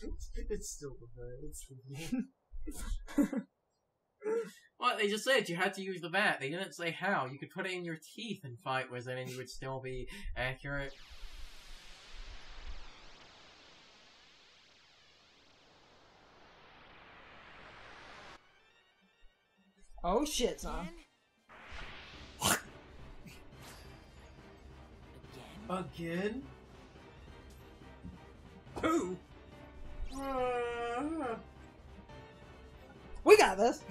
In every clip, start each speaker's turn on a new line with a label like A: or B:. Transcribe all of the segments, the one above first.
A: It's still the bat. It's
B: Well, they just said you had to use the bat. They didn't say how. You could put it in your teeth and fight with it, and you would still be accurate.
C: Oh shit, son.
A: Again?
B: Who?
C: We got this.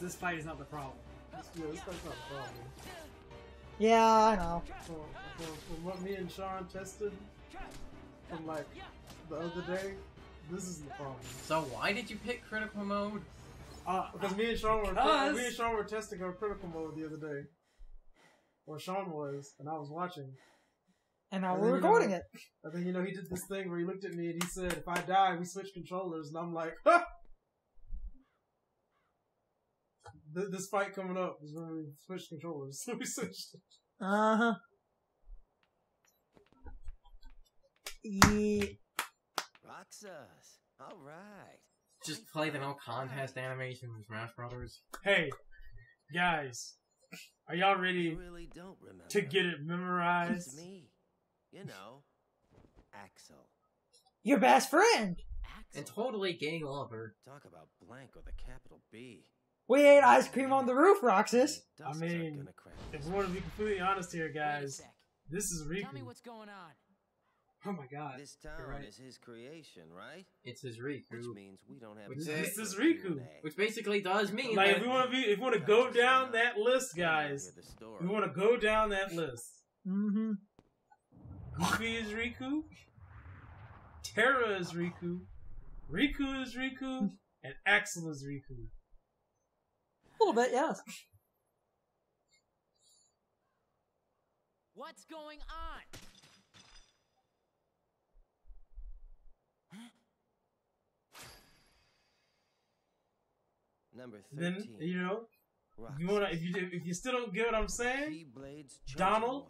D: This fight is not the problem.
A: This fight's not a problem.
C: Yeah, I know.
A: From what me and Sean tested from like the other day, this is the problem.
B: So why did you pick critical mode?
A: Because me and Sean were testing our critical mode the other day. Or Sean was, and I was watching.
C: And now we're recording it.
A: And then he did this thing where he looked at me and he said, "If I die, we switch controllers." And I'm like, "Ha!" This fight coming up is when we switch controllers. So we switched.
C: Uh-huh. Yeah.
E: Roxas. All right.
B: Just play the no contest animation from Smash Brothers.
A: Hey, guys, are y'all ready
E: Really don't remember.
A: to get it memorized?
E: It's me. You know, Axel.
C: Your best friend.
B: And totally gay lover.
E: Talk about blank with a capital B.
C: We ate ice cream on the roof, Roxas.
A: I mean, if we want to be completely honest here, guys, this is Riku.
F: Tell me what's going on.
D: Oh my god.
E: This town
D: right.
E: is his creation, right?
B: It's his Riku.
E: Which means we don't have.
A: This is Riku.
B: Which basically does mean
A: Like,
B: that
A: if we want to go down that list, guys, we want to go down that list.
C: Mm-hmm.
A: Goofy is Riku, Terra is Riku, Riku is Riku, and Axel is Riku.
C: A little bit, yes.
F: What's going on?
E: Number 13.
A: Then you wanna if you still don't get what I'm saying,
E: Keyblades
A: Donald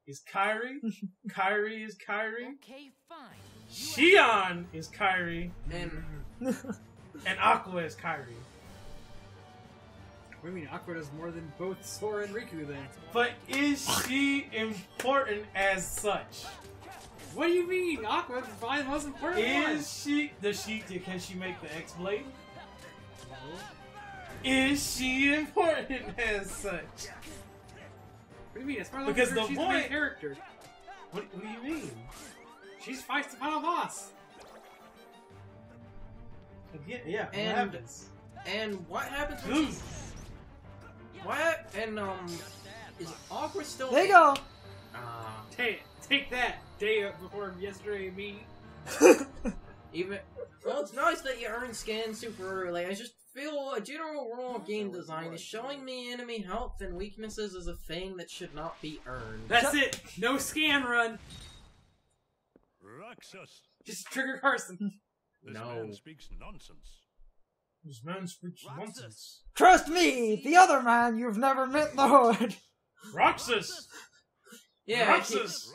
A: is Kyrie, Kyrie is Kyrie,
F: Okay, fine.
A: Shion is Kyrie,
B: and
A: Aqua is Kyrie.
D: What do you mean, Aqua does more than both Sora and Riku then?
A: But is she important as such?
D: What do you mean? Aqua is probably the most important one.
A: Can she make the X-Blade? Is she important as such?
D: What do you mean? As far as
A: Because
D: she's the main
A: point-
D: character.
A: What do you mean?
D: She fights the final boss.
A: Again, yeah,
B: And-
A: what happens?
B: And what happens when
A: Dude.
B: What? And, is Aqua still...
C: There you go.
D: Take that. Day before yesterday, me.
B: Even... Well, it's nice that you earn scan super early. I just feel a general rule of game design is showing me enemy health and weaknesses is a thing that should not be earned.
D: That's it. No scan run.
G: Roxas.
D: Just trigger Carson.
G: This
B: No.
G: man speaks nonsense.
A: This man speaks nonsense.
C: Trust me, the other man you've never met in the hood.
A: Roxas!
B: Yeah,
A: Roxas!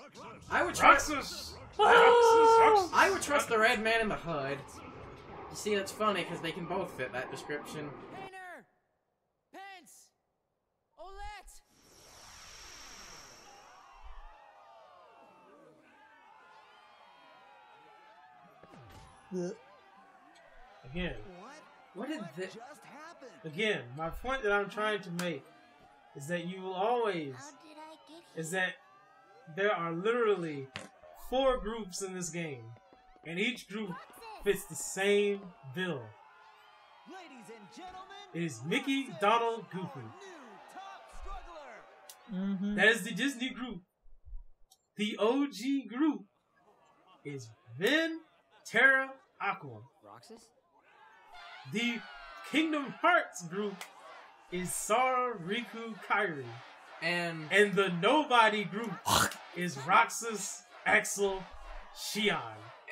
B: I would trust...
A: Roxas!
B: I would trust the red man in the hood. You see, that's funny, because they can both fit that description.
F: Painter! Pence! Olette!
A: Again,
B: What did this...
E: Just happened.
A: again, my point that I'm trying to make is that you will always... is that there are literally 4 groups in this game, and each group fits the same bill.
E: Ladies and gentlemen,
A: It is Mickey, Donald, Goofy.
E: new top struggler.
C: Mm-hmm.
A: That is the Disney group. The OG group is Vin, Terra, Aqua.
F: Roxas?
A: The Kingdom Hearts group is Sora, Riku, Kairi.
B: And...
A: And the Nobody group is Roxas, Axel, Shion.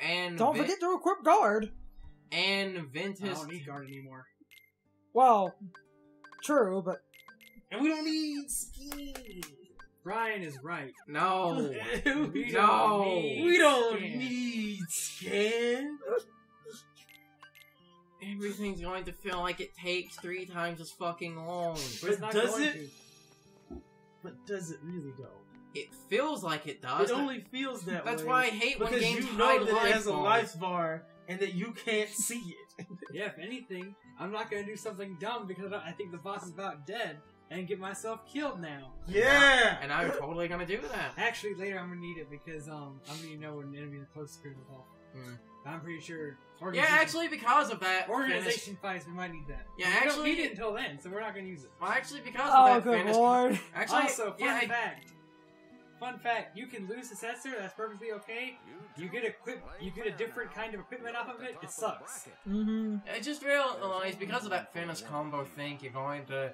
B: And...
C: Don't forget to equip guard.
B: And
D: I
B: Ventus...
D: don't need guard anymore.
C: Well, true, but
A: And we don't need Ski.
D: Brian is right.
B: No.
A: We
B: No.
A: don't need Scan?
B: Everything's going to feel like it takes 3 times as fucking long.
D: But it's not
A: does
D: going
A: it?
D: to.
A: But does it really though?
B: It feels like it does.
A: It only feels that way.
B: That's why I hate when
A: because
B: games
A: you know
B: hide
A: that
B: life
A: it has a
B: bars.
A: life bar and that you can't see it.
D: Yeah, if anything, I'm not gonna do something dumb because I think the boss is about dead and get myself killed now.
A: Yeah.
B: And I'm totally gonna do that.
D: Actually, later I'm gonna need it because I'm gonna know when enemies are close to critical health.
B: Mm.
D: I'm pretty sure.
B: Yeah, actually, because of that,
D: Organization fights, we might need that.
B: Yeah,
D: we
B: actually,
D: don't need it until then, so we're not gonna use it.
B: Well, actually, because
C: Oh,
B: of that,
C: good lord.
B: Actually,
D: Also,
B: yeah,
D: fun fact, you can lose successor, that's perfectly okay. You get a different kind of equipment off of it, it sucks.
C: Mm-hmm.
B: I just realized because of that finish combo thing, you're going to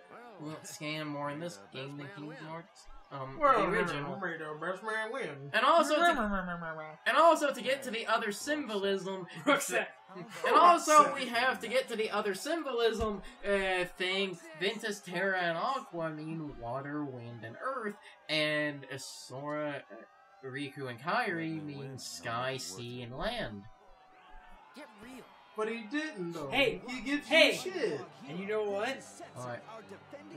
B: scan more in this game than Kingdom Hearts. The original.
A: Best man win.
B: And also to get to the other symbolism.
D: Rucksack.
B: And also we have to get to the other symbolism thing. Ventus, Terra, and Aqua mean water, wind, and earth. And Sora, Riku, and Kairi mean sky, sea, and land.
F: Get real.
A: But he didn't though.
D: Hey,
A: he gives
D: hey.
A: you shit.
D: And you know what?
B: What?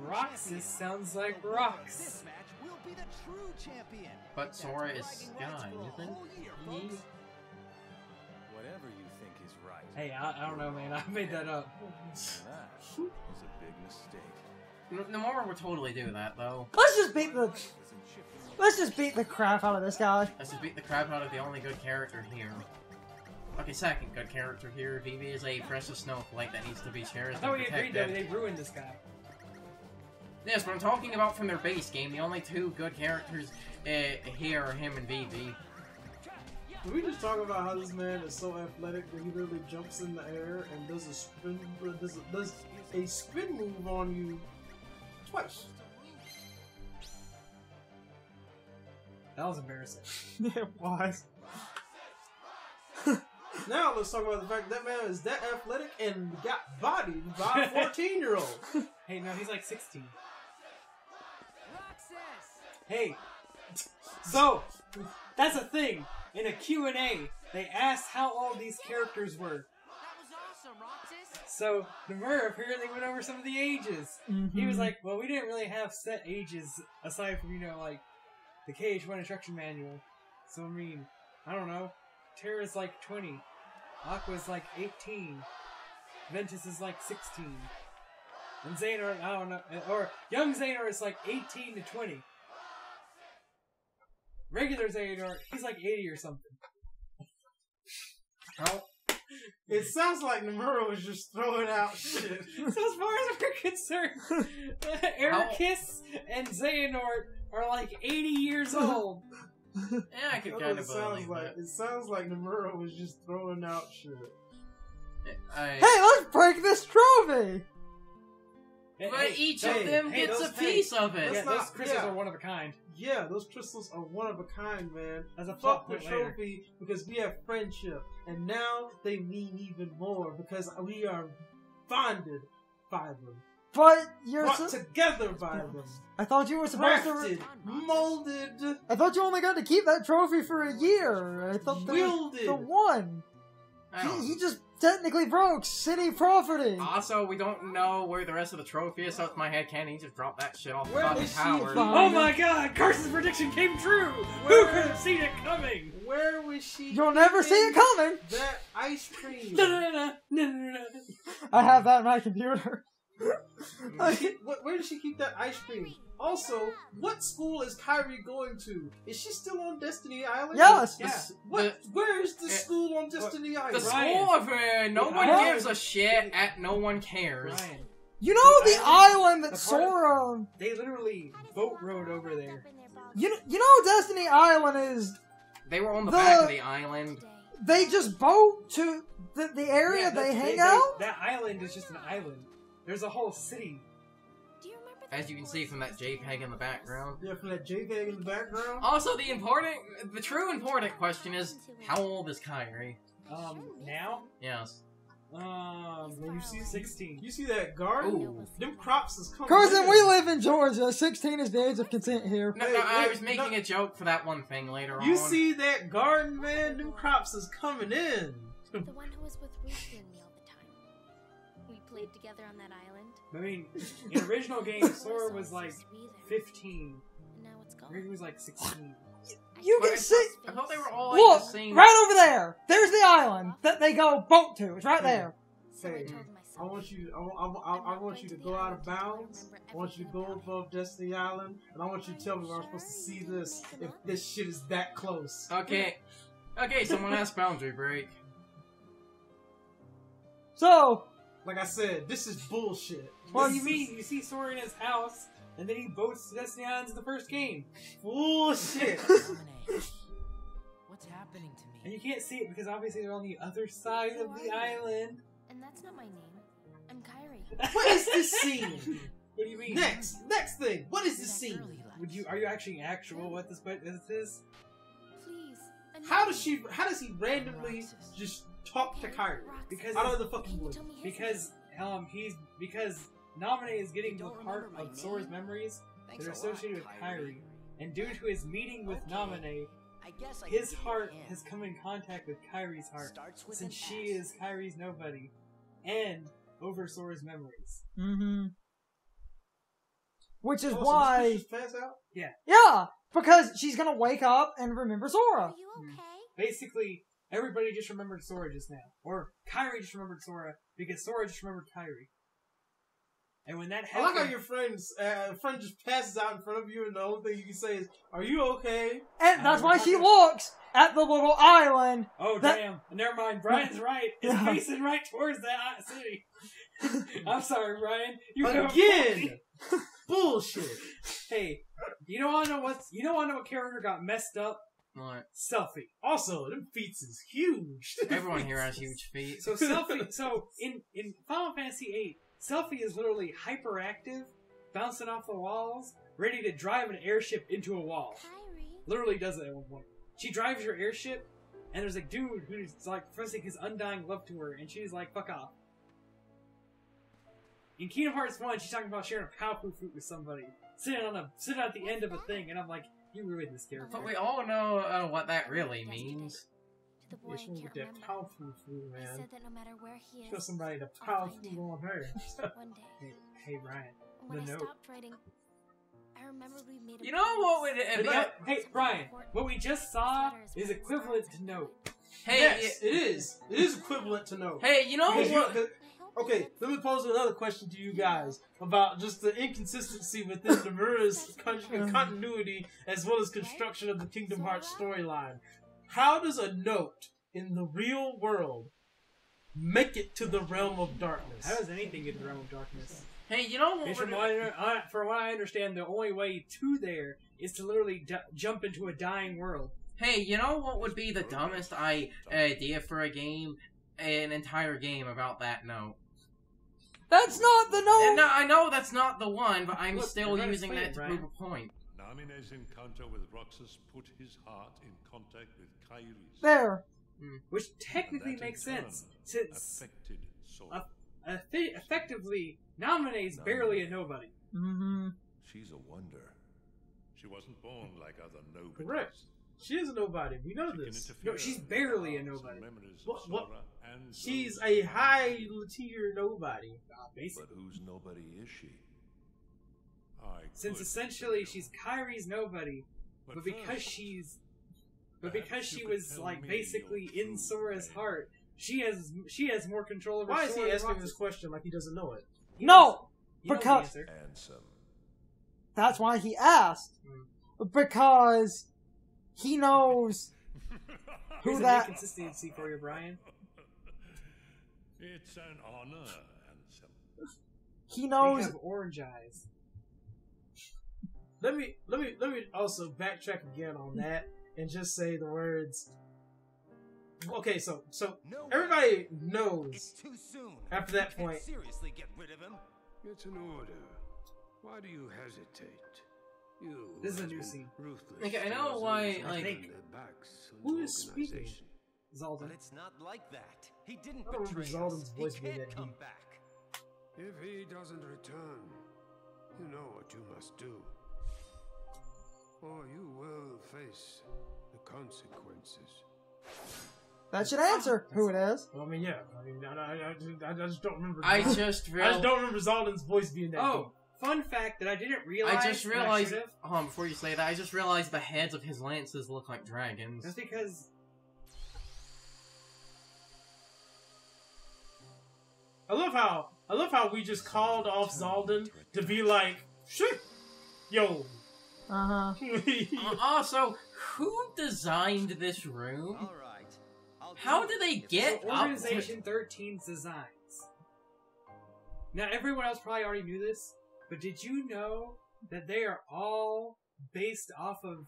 D: Roxas sounds like rocks.
B: But Sora is sky, isn't he?
E: Whatever you think is right.
D: Hey, I don't know, man. I made that up.
E: That is a big mistake.
B: Nomura would totally do that, though.
C: Let's just beat the crap out of this guy.
B: Let's just beat the crap out of the only good character here. Okay, second good character here. Vivi is a precious snowflake that needs to be
D: I
B: cherished
D: thought
B: and
D: we agreed
B: protected.
D: that they ruined this guy.
B: Yes, but I'm talking about from their base game. The only 2 good characters here are him and Vivi.
A: Can we just talk about how this man is so athletic that he literally jumps in the air and does a spin move on you twice?
D: That was embarrassing.
C: It was.
A: Now let's talk about the fact that man is that athletic and got bodied by a 14-year-old.
D: Hey, no, he's like 16.
F: Roxas!
D: Hey, so that's a thing. In a Q&A, they asked how old these characters were.
F: That was awesome, Roxas!
D: So Nomura apparently went over some of the ages. He was like, "Well, we didn't really have set ages aside from like the KH1 instruction manual. So I mean, I don't know. Terra's like 20, Aqua's like 18, Ventus is like 16, and Xehanort, I don't know, or young Xehanort is like 18 to 20. Regular Xehanort, he's like 80 or something.
B: Oh,
A: It sounds like Nomura was just throwing out shit.
D: So as far as we're concerned, Ericus and Xehanort are like 80 years old.
B: yeah, I could
A: That's
B: kind
A: what
B: of believe that.
A: It sounds like Nomura was just throwing out shit.
C: Hey, let's break this trophy!
B: But each of them gets a piece of it.
D: Yeah,
A: That's
D: those
A: not-
D: crystals
A: yeah.
D: are one of a kind.
A: Yeah, those crystals are one of a kind, man.
D: As a
A: Fuck
D: plot
A: the
D: point later.
A: trophy because we have friendship, and now they mean even more because we are bonded by them,
C: But you're
A: brought together by them,
C: I thought you were supposed
A: crafted,
C: to...
A: molded,
C: I thought you only got to keep that trophy for a year. I thought that was
A: wielded.
C: the one.
B: I don't
C: He just technically broke city property.
B: Also, we don't know where the rest of the trophy is, so it's my head cannon. He just dropped that shit off the
A: Where
B: fucking
A: is she
B: tower.
A: from?
D: Oh my god, Carson's prediction came true!
A: Where-
D: Who could have seen it coming?
A: Where was she?
C: You'll never see it coming.
A: That ice cream.
D: No.
C: I have that in my computer.
A: Where did she keep that ice cream? Also, what school is Kyrie going to? Is she still on Destiny Island?
C: Yes.
D: Yeah.
A: Where is the school on Destiny
B: The
A: Island?
B: school of no one
C: Ryan.
B: gives a shit at no one cares.
D: Ryan,
C: You know the
D: The
C: island that
D: the part-
C: Sora...
D: they literally boat rode over there.
C: You know Destiny Island is...
B: They were on the
C: The-
B: back of the island.
C: They just boat to the area
D: Yeah,
C: they hang out?
D: That island is just an island. There's a whole city.
B: As you can see from that JPEG in the background.
A: Yeah, from that JPEG in the background.
B: Also, the true important question is, how old is Kyrie?
D: Now?
B: Yes.
A: You see
D: 16.
A: You see that garden?
B: Ooh.
A: Them crops is coming.
C: Cousin,
A: in.
C: we live in Georgia. 16 is the age of consent here.
B: No, I was making a joke for that one thing later on.
A: You see that garden, man? Them crops is coming in.
G: The one who was with Riku and me all the time. We played together on that island.
D: I mean, in original game, Sora was like 15.
G: And now it's gone.
D: Riku was like 16.
C: You
B: But
C: can see.
B: I thought they were all like
C: Look,
B: the same.
C: right over there. There's the island that they go boat to. It's right there.
G: So I
A: Hey,
G: told
A: I
G: myself.
A: want you. I want you to go out of bounds. I want you to go above Destiny Island, and I want you to tell me where I'm supposed to see this. If this shit is that close.
B: Okay, someone asked boundary break.
C: So,
A: Like I said, this is bullshit.
D: Well, you mean you see Sora in his house, and then he boats to Destiny Islands in the first game,
A: Bullshit.
F: Lemonade. What's happening to
D: and
F: me?
D: you can't see it because obviously they're on the other side of the island.
G: And that's not my name. I'm Kyrie.
A: What is this scene?
D: What do you mean?
A: Next thing. What is this scene?
D: Are you actually actual what this is?
G: Please. I'm
A: How
G: not-
A: does he randomly just talk to Kyrie?
D: Because
A: Out of the fucking
G: Can you
A: blue.
G: tell me his
D: because Naminé is getting the part of Sora's memories that are associated with Kyrie, and due to his meeting with Naminé, his heart has come in contact with Kyrie's heart, since she is Kyrie's nobody, and over Sora's memories.
C: mm-hmm. Which is
A: Oh, so
C: why,
A: this bitch just pass out?
C: yeah, because she's gonna wake up and remember Sora.
G: Are you okay?
D: Basically, everybody just remembered Sora just now. Or Kyrie just remembered Sora, because Sora just remembered Kyrie. And when that
A: I like
D: happened...
A: how your friend just passes out in front of you, and the only thing you can say is, "Are you okay?"
C: And that's why she looks at the little island.
D: Oh,
C: that-
D: damn. Never mind. Brian's right. It's
C: Yeah.
D: facing right towards that city. I'm sorry, Brian. You
A: Again. Bullshit.
D: Hey, you don't want to know what character got messed up?
B: What?
D: Selfie.
A: Also, them feats is huge.
B: Everyone here has huge feet.
D: So Selfie. So in Final Fantasy VIII, Selfie is literally hyperactive, bouncing off the walls, ready to drive an airship into a wall.
G: Kyrie.
D: Literally does it at one point. She drives your airship, and there's a dude who's like professing his undying love to her, and she's like, "Fuck off." In Kingdom Hearts 1, she's talking about sharing a Palfu fruit with somebody, sitting at the end of a thing, and I'm like, you ruined this character.
B: But we all know what that really means.
G: To the boy
A: She
G: I
A: with
G: can't
A: that
G: remember.
A: powerful food,
G: I
A: man.
G: said that no matter where he
A: Show
G: is,
A: somebody the
G: I'll
A: powerful
G: find him.
A: on her.
G: One day.
D: Hey, Brian.
G: When I
D: The note.
G: stopped writing, I remembered we made a
B: You know what would
D: Hey, Brian, what we just saw is equivalent to note.
B: Hey,
A: Yes, it is. It is equivalent to no.
B: hey, you know
A: Because
B: what?
A: Okay, let me pose another question to you guys about just the inconsistency within Nomura's continuity as well as construction of the Kingdom Hearts storyline. How does a note in the real world make it to the realm of darkness?
D: How does anything get to the realm of darkness?
B: Hey, you know what?
D: Because from what I understand, the only way to there is to literally jump into a dying world.
B: Hey, you know what would be the dumbest idea for a game? An entire game about that note.
C: That's not the note.
B: And no, I know that's not the one, but I'm
D: Look,
B: still
D: you're
B: using
D: gonna
B: that to
D: explain it,
B: prove a point.
H: Naminé's encounter with Roxas put his heart in contact with Kyrie's.
C: There.
D: Which technically
H: And that in
D: makes
H: turn
D: sense, since
H: affected Sora.
D: effectively, Naminé's barely a nobody.
C: Mm-hmm.
H: She's a wonder. She wasn't born like other nobodies.
A: Correct. She is a nobody. We know
H: She can
A: this.
H: interfere
D: No, she's
H: with
D: barely a
H: the hearts and
D: nobody.
H: memories of
A: What- what-
H: Sora and
A: She's
H: those
A: a
H: who
A: high tier nobody.
D: Basically.
H: But whose nobody is she? I
D: Since
H: could
D: essentially
H: tell.
D: she's Kyrie's nobody, but because
H: first,
D: she
H: perhaps you could
D: was
H: tell
D: like
H: me
D: basically
H: your
D: in
H: true
D: Sora's
H: name.
D: heart, she has more control over
A: Why is
D: Sora
A: he
D: than
A: asking
D: Roxas.
A: this question like he doesn't know it?
D: He
C: No,
D: knows- he knows the
C: because-
D: answer.
H: Handsome.
C: That's why he asked. Because he knows who
D: Here's an
C: that.
D: inconsistency for you, Brian.
H: It's an honor, handsome.
C: He
D: They
C: knows.
D: have orange eyes.
A: Let me also backtrack again on that and just say the words. Okay, so
E: No way.
A: everybody knows
E: It's too soon.
A: after that
E: You can't
A: point.
E: seriously get rid of him.
I: It's an order. Why do you hesitate? You
D: This is a
I: have
D: new
I: been
D: scene.
I: Ruthless.
B: Okay, I know
I: as
B: why,
I: those
B: like-
I: turn their backs on
A: Who
I: the
A: is speaking?
I: organization.
D: Zaldin.
E: But it's not like that. He didn't
A: I don't remember
E: betray
A: Zaldin's
E: us.
A: voice
E: He
A: being
E: can't
A: that
E: come
A: deep.
E: back.
I: If he doesn't return, you know what you must do. Or you will face the consequences.
C: That should answer who it is.
A: Well, I mean, yeah. I mean, I just don't remember.
B: I
A: I
B: just
A: don't remember Zaldin's voice being that deep.
D: Oh, fun fact that I didn't realize.
B: I just realized.
D: and I should've,
B: Before you say that, I just realized the heads of his lances look like dragons.
D: That's because
A: I love how we just called off Zaldin to be like, shit, yo.
C: Uh-huh.
B: Also, who designed this room?
E: All right.
B: How did they get
D: so
B: up
D: Organization 13's designs. Now, everyone else probably already knew this, but did you know that they are all based off of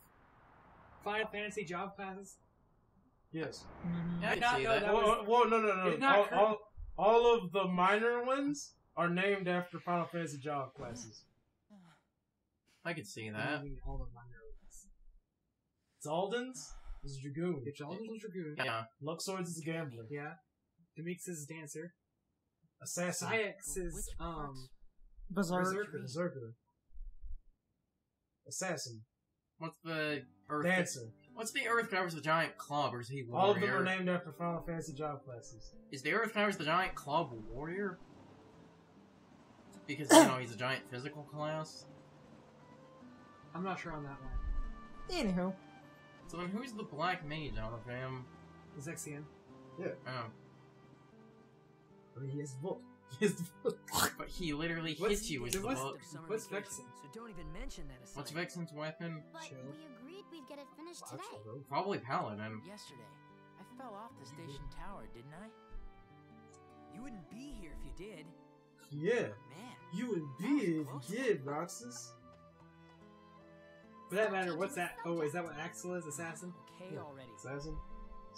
D: Final Fantasy job classes?
A: Yes.
B: Yeah, I
D: Did
B: can
D: not
B: see
D: know
B: that.
D: that was-
A: Well, no.
D: It's not
A: All of the minor ones are named after Final Fantasy job classes.
B: I can see
D: I
B: that.
D: mean, all the minor ones.
A: Zaldin's is Dragoon.
D: It's all the Dragoon.
B: Yeah.
A: Luxord's is a gambler.
D: Yeah. Demix is dancer.
A: Assassin.
D: Sayax is,
C: Berserk.
A: Berserker. Assassin.
B: What's the Earth?
A: Dancer.
B: What's the Earth covers the giant club, or is he warrior?
A: All of them are named after Final Fantasy job classes.
B: Is the Earth covers the giant club warrior? Because, you know, he's a giant physical class?
D: I'm not sure on that one.
C: Anywho.
B: So then who's the black mage out of him?
D: Zexian.
B: Oh.
A: I mean, he has the book. He has the book.
B: But he literally
D: What's-
B: hits you with
D: there
B: the
D: was-
B: book.
F: Summer
D: What's
F: vacation,
D: Vexen?
F: So don't even mention that aside.
B: What's Vexen's weapon?
G: But
A: Chill.
G: we agreed we'd get it finished today.
B: Probably Paladin.
F: Yesterday, I fell off the station tower, didn't I? You wouldn't be here if you did.
A: Yeah.
F: Man.
A: You would be if you did, Roxas.
D: For that matter, what's that? Oh, is that what Axel is? Assassin?
F: Okay already.
A: Assassin.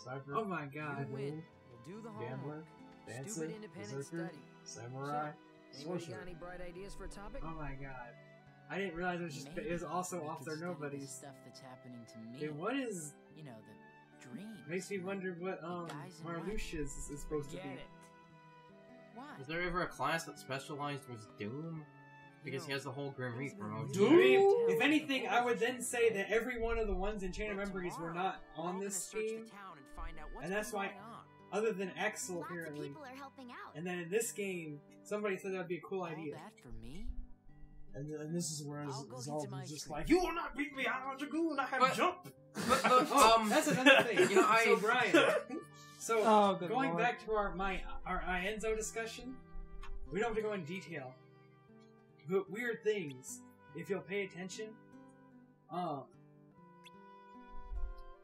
A: Sniper.
D: Oh my god.
F: You win. We'll do the
A: Gambler.
F: homework.
A: Dancer.
F: Stupid independent
A: Berserker.
F: study.
A: Samurai.
F: Anybody
A: Sorcerer.
F: got any bright ideas for a topic?
D: Oh my god. I didn't realize it was just, it was also
F: we
D: off
F: could
D: their
F: study the
D: nobodies.
F: stuff that's happening to me.
D: Dude, what is,
F: You know, the dreams.
D: makes me wonder what,
F: guys in white.
D: Marluxia's is supposed to
F: Get
D: be.
F: it. Why?
B: Was there ever a class that specialized with Doom? Because he has the whole Grim Reaper mode.
D: I mean, if anything, I would then say that every one of the ones in Chain of Memories were not on this game, and that's why, other than Axel
G: Lots of
D: apparently,
G: people are helping out.
D: and then in this game, somebody said that would be a cool idea.
F: All that for me?
A: And this is where
F: I'll go get to my
A: Zaldin's just
F: tree.
A: like, you will not beat me, I'm a Dragoon, I have
B: But-
A: jump!
B: But,
D: Oh, that's another thing.
B: you know,
D: So Brian, so
C: Oh, good
D: going
C: lord.
D: back to our Enzo discussion, we don't have to go in detail, but weird things, if you'll pay attention.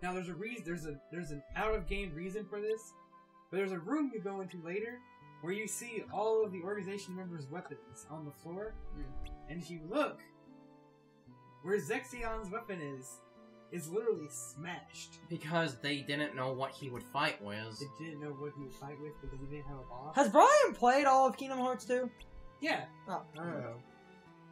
D: Now there's a reason. There's an out of game reason for this, but there's a room you go into later where you see all of the organization members' weapons on the floor, and if you look, where Zexion's weapon is literally smashed.
B: because they didn't know what he would fight with.
D: They didn't know what he would fight with because he didn't have a boss.
C: Has Brian played all of Kingdom Hearts 2?
D: Yeah,
C: Oh.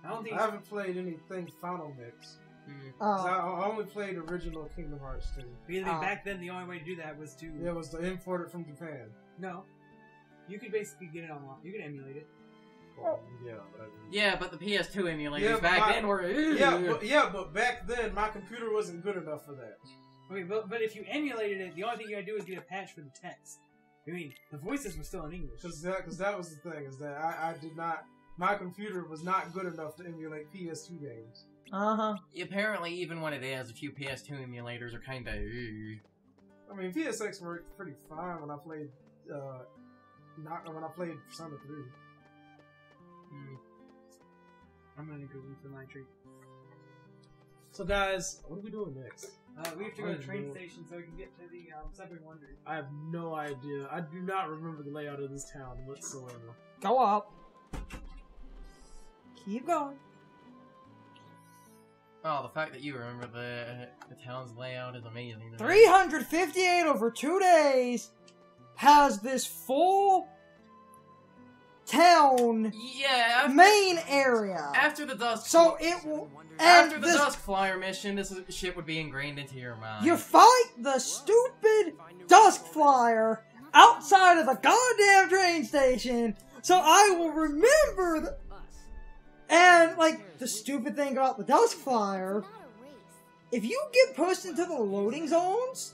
D: I don't think.
A: I haven't played anything Final Mix.
B: Mm.
A: 'Cause
C: Oh.
A: I only played original Kingdom Hearts 2.
D: Because
C: Oh.
D: back then the only way to do that was to
A: It was to import it from Japan.
D: no. You could basically get it online. You could emulate it.
A: Well, yeah, but I mean-
B: Yeah, but the PS2 emulators
A: Yeah, but
B: back then were...
A: but back then my computer wasn't good enough for that.
D: Okay, but if you emulated it, the only thing you gotta do is get a patch for the text. I mean, the voices were still in English.
A: Because that was the thing, is that I did not, my computer was not good enough to emulate PS2 games.
C: Uh-huh.
B: Apparently, even when it is, a few PS2 emulators are kinda...
A: I mean, PSX worked pretty fine when I played, when I played Persona 3.
D: I'm gonna go in for my treat.
A: So guys, what are we doing next?
D: We have to go to the train station so we can get to the Subway Wonder.
A: I have no idea. I do not remember the layout of this town whatsoever.
C: Go up. Keep going.
B: Oh, the fact that you remember the town's layout is amazing. to me.
C: 358 over 2 days has this full town
B: Yeah,
C: main area.
B: after the Dusk...
C: So it will...
B: After
C: And
B: the
C: this,
B: Dusk Flyer mission, this shit would be ingrained into your mind.
C: you fight the stupid dusk flyer outside of the goddamn train station, so I will remember. And like the stupid thing about the dusk flyer, if you get pushed into the loading zones,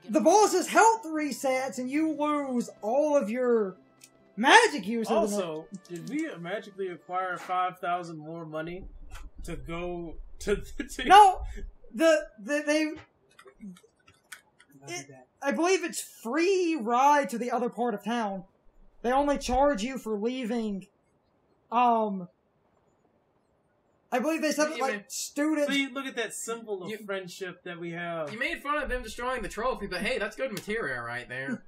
C: the boss's health resets and you lose all of your magic use.
A: Also, did we magically acquire 5,000 more money to go to the...
C: No! I believe it's free ride to the other part of town. They only charge you for leaving, I believe they said that, like, students...
A: See, look at that symbol of friendship that we have.
B: You made fun of them destroying the trophy, but hey, that's good material right there.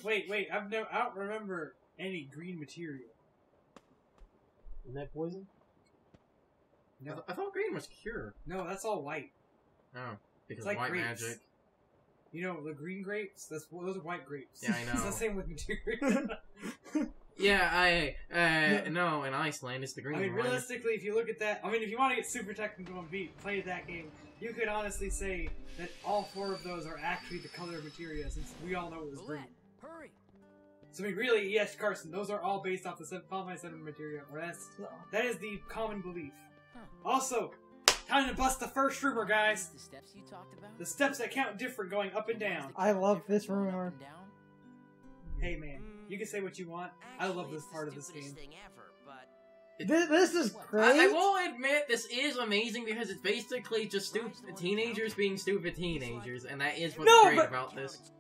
D: Wait, I don't remember any green material.
A: Isn't that poison?
D: No.
B: I thought green was cure.
D: No, that's all white.
B: Oh, because
D: It's like
B: white
D: grapes.
B: magic.
D: You know, the green grapes? Those are white grapes.
B: Yeah, I know.
D: It's the same with material.
B: Yeah, no, in Iceland, it's the green
D: I mean,
B: one.
D: realistically, if you look at that, I mean, if you want to get super technical and play that game, you could honestly say that all 4 of those are actually the color of materia, since we all know it was green.
F: Hurry!
D: So, I mean, really, yes, Carson, those are all based off the 7 materia, or that is the common belief. Also, time to bust the first rumor, guys!
F: The steps you talked about?
D: The steps that count different going up and down.
C: I love this rumor.
D: Hey, man, you can say what you want. I love this part of this game.
C: This is great.
B: I will admit, this is amazing because it's basically just stupid teenagers being stupid teenagers, and that is what's great about this.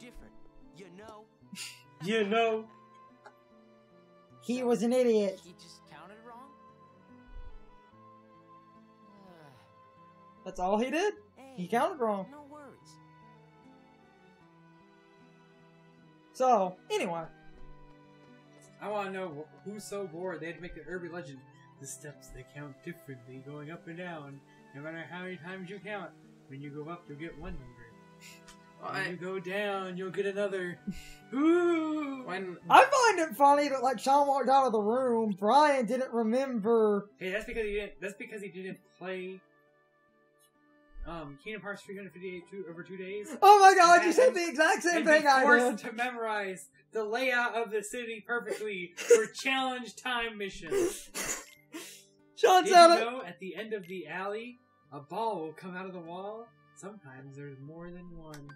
A: You know.
C: He was an idiot.
F: He just counted wrong?
C: That's all he did? He counted wrong.
F: No worries.
C: So, anyway.
D: I want to know who's so bored they had to make an urban legend. The steps, they count differently, going up and down. No matter how many times you count, when you go up, you'll get one number. When you go down, you'll get another. Ooh!
C: I find it funny that, like, Sean walked out of the room, Brian didn't remember...
D: Hey, that's because he didn't play... Kingdom Hearts 358 over 2 days.
C: Oh my god, you said the exact same thing I did!
D: Forced to memorize the layout of the city perfectly for challenge time missions.
C: Sean
D: Did
C: said
D: you
C: it!
D: know at the end of the alley, a ball will come out of the wall? Sometimes there's more than one.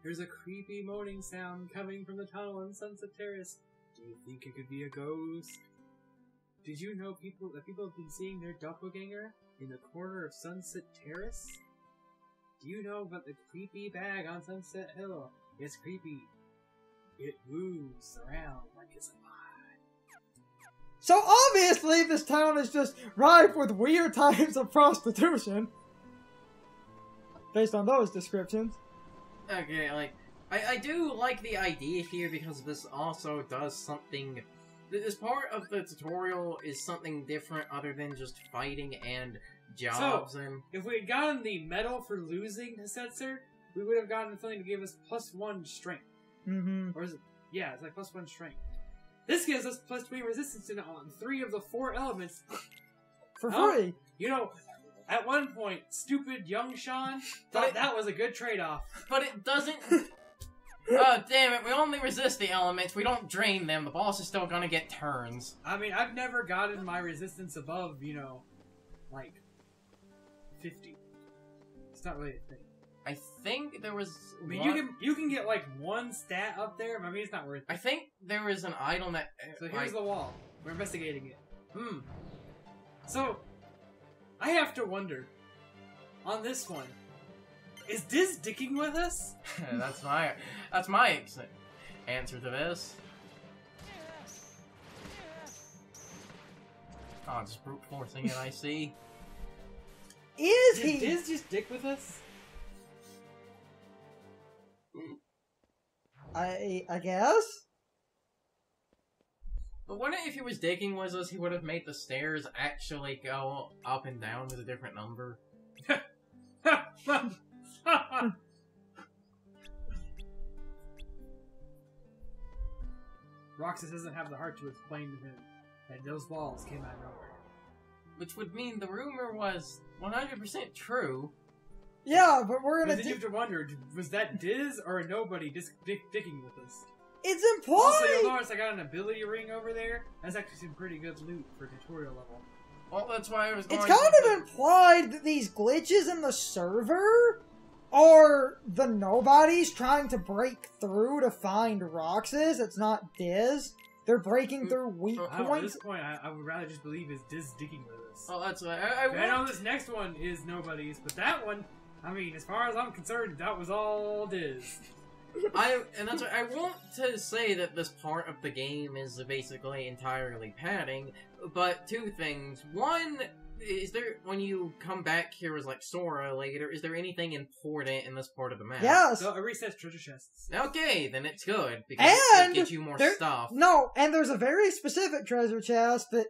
D: There's a creepy moaning sound coming from the tunnel on Sunset Terrace. Do you think it could be a ghost? Did you know that people have been seeing their doppelganger in the corner of Sunset Terrace? Do you know about the creepy bag on Sunset Hill? It's creepy. It moves around like it's alive.
C: So obviously this town is just rife with weird types of prostitution. Based on those descriptions.
B: Okay, like, I do like the idea here because this also does something... This part of the tutorial is something different other than just fighting and jobs and...
D: If we had gotten the medal for losing to Setzer, we would have gotten something to give us +1 strength.
C: Mm-hmm.
D: Or is it? Yeah, it's like +1 strength. This gives us +3 resistance on 3 of the 4 elements.
C: For free!
D: You know, at one point, stupid young Sean thought that was a good trade-off.
B: But it doesn't... Oh, damn it, we only resist the elements, we don't drain them, the boss is still gonna get turns.
D: I mean, I've never gotten my resistance above, you know, like, 50. It's not really a thing.
B: I think there was...
D: I mean, you can get, like, 1 stat up there, but I mean, it's not worth it.
B: I think there was an item that...
D: So here's the wall. We're investigating it. So, I have to wonder, on this one, is Diz dicking with us?
B: that's my answer to this. Oh, just brute forcing it, I see.
C: Is
D: Did Diz just dick with us?
C: I guess?
B: But what if he was digging with us, he would have made the stairs actually go up and down with a different number.
D: Roxas doesn't have the heart to explain to him that those balls came out of nowhere.
B: Which would mean the rumor was 100% true.
C: Yeah, but we're
D: But
C: gonna
D: then you have to wonder, was that Diz or nobody just dicking with us?
C: It's
D: Also, you'll
C: implied!
D: notice I got an ability ring over there. That's actually some pretty good loot for tutorial level.
B: Well, that's why I was going
C: It's kind of implied that these glitches in the server are the nobodies trying to break through to find Roxas. It's not Diz. They're breaking through weak
D: At
C: points.
D: this point, I would rather just believe it's Diz digging with us.
B: Well, that's why
D: I know this next one is nobody's, but that one, I mean, as far as I'm concerned, that was all Diz.
B: and that's why I want to say that this part of the game is basically entirely padding, but two things. One, is there, when you come back here as like Sora later, is there anything important in this part of the map?
C: Yes.
D: So it resets treasure chests.
B: Okay, then it's good, because
C: And
B: it gets you more stuff.
C: No, and there's a very specific treasure chest that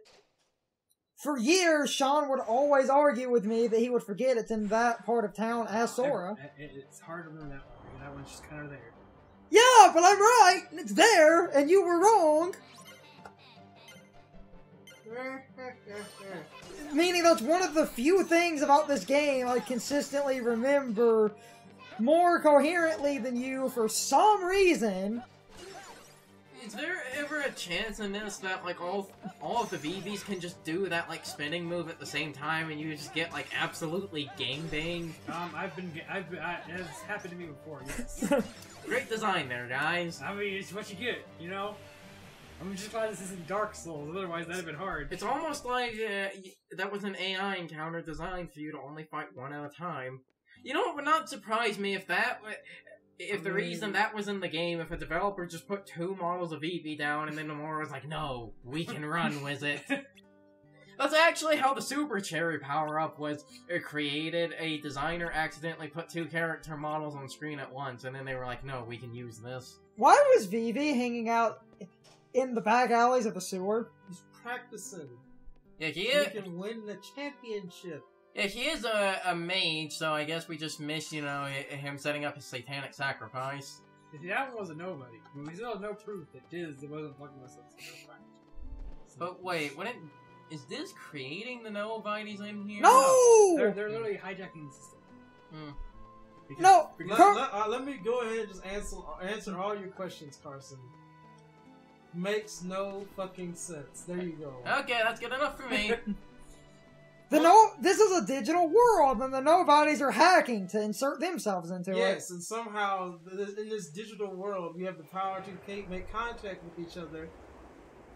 C: for years Sean would always argue with me that he would forget it's in that part of town as Sora.
D: It's hard to remember that one, because that one's just kind of there.
C: Yeah, but I'm right! It's there, and you were wrong! Meaning that's one of the few things about this game I consistently remember more coherently than you for some reason.
B: Is there ever a chance in this that like all of the VBs can just do that like spinning move at the same time and you just get like absolutely gangbanged?
D: It's happened to me before, yes.
B: Great design there, guys.
D: I mean, it's what you get, you know? I'm just glad this isn't Dark Souls, otherwise that'd have been hard.
B: It's almost like that was an AI encounter designed for you to only fight one at a time. You know, it would not surprise me if the reason that was in the game, if a developer just put 2 models of Eevee down and then Nomura was like, no, we can run with it. That's actually how the Super Cherry power-up was created. A designer accidentally put 2 character models on screen at once, and then they were like, no, we can use this.
C: Why was Vivi hanging out in the back alleys of the sewer?
A: He's practicing.
B: Yeah, he
A: can win the championship.
B: Yeah, he is a mage, so I guess we just missed, you know, him setting up his satanic sacrifice.
D: That one was a nobody. I mean, we still have no proof that Diz wasn't fucking with us.
B: But wait, is Diz creating the nobodies in here?
C: No!
D: They're literally hijacking the system.
A: Let me go ahead and just answer all your questions, Carson. Makes no fucking sense. There you go.
B: Okay, that's good enough for me.
C: This is a digital world, and the nobodies are hacking to insert themselves into it.
A: Yes, and somehow, in this digital world, we have the power to make contact with each other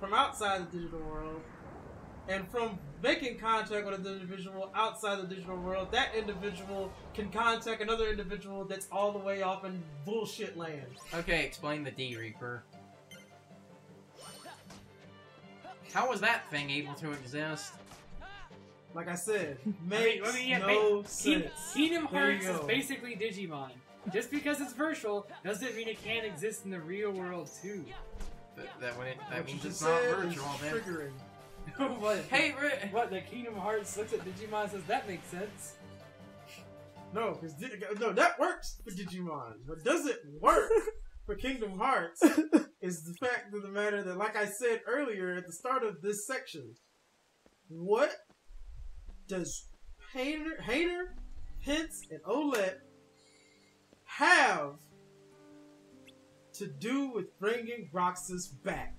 A: from outside the digital world. And from making contact with an individual outside the digital world, that individual can contact another individual that's all the way off in bullshit land.
B: Okay, explain the D-Reaper. How was that thing able to exist?
A: Like I said, makes no sense.
D: Kingdom Hearts is basically Digimon. Just because it's virtual doesn't mean it can't exist in the real world too.
B: That means it's not virtual, then.
D: Triggering. What?
B: Hey,
D: what? The Kingdom Hearts looks at Digimon and says that makes sense.
A: No, because that works for Digimon. What doesn't work for Kingdom Hearts is the fact of the matter that, like I said earlier at the start of this section, what does Hayner, Pence, and Olette have to do with bringing Roxas back?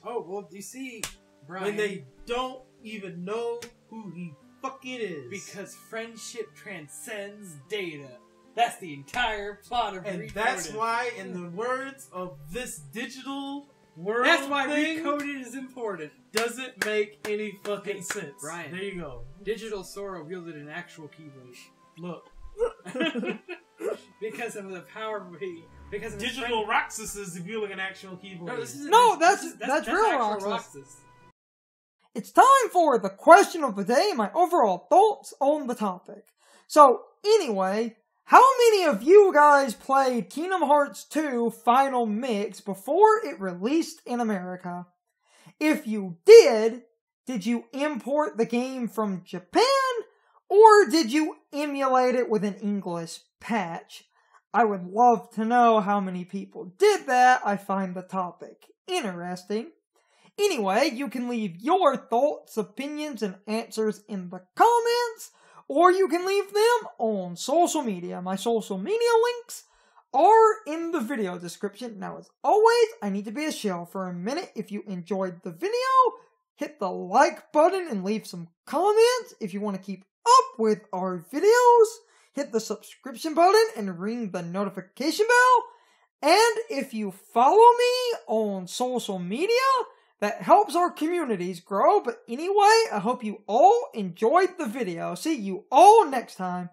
D: Oh, well, you see, Brian,
A: when they don't even know who he fucking is.
D: Because friendship transcends data. That's the entire plot of
A: And
D: Recoded.
A: that's why, in the words of this digital world
D: that's why
A: thing,
D: Recoded is important.
A: Doesn't make any fucking sense.
D: Brian,
A: there you go.
D: Digital Sora wielded an actual keyblade.
A: Look.
D: Because of the power because of
A: Digital Roxas is wielding an actual keyblade.
C: That's real Roxas. It's time for the question of the day, my overall thoughts on the topic. So, anyway, how many of you guys played Kingdom Hearts 2 Final Mix before it released in America? If you did you import the game from Japan, or did you emulate it with an English patch? I would love to know how many people did that. I find the topic interesting. Anyway, you can leave your thoughts, opinions, and answers in the comments, or you can leave them on social media. My social media links are in the video description. Now, as always, I need to be a shell for a minute. If you enjoyed the video, hit the like button and leave some comments. If you want to keep up with our videos, hit the subscription button and ring the notification bell. And if you follow me on social media, that helps our communities grow. But anyway, I hope you all enjoyed the video. See you all next time.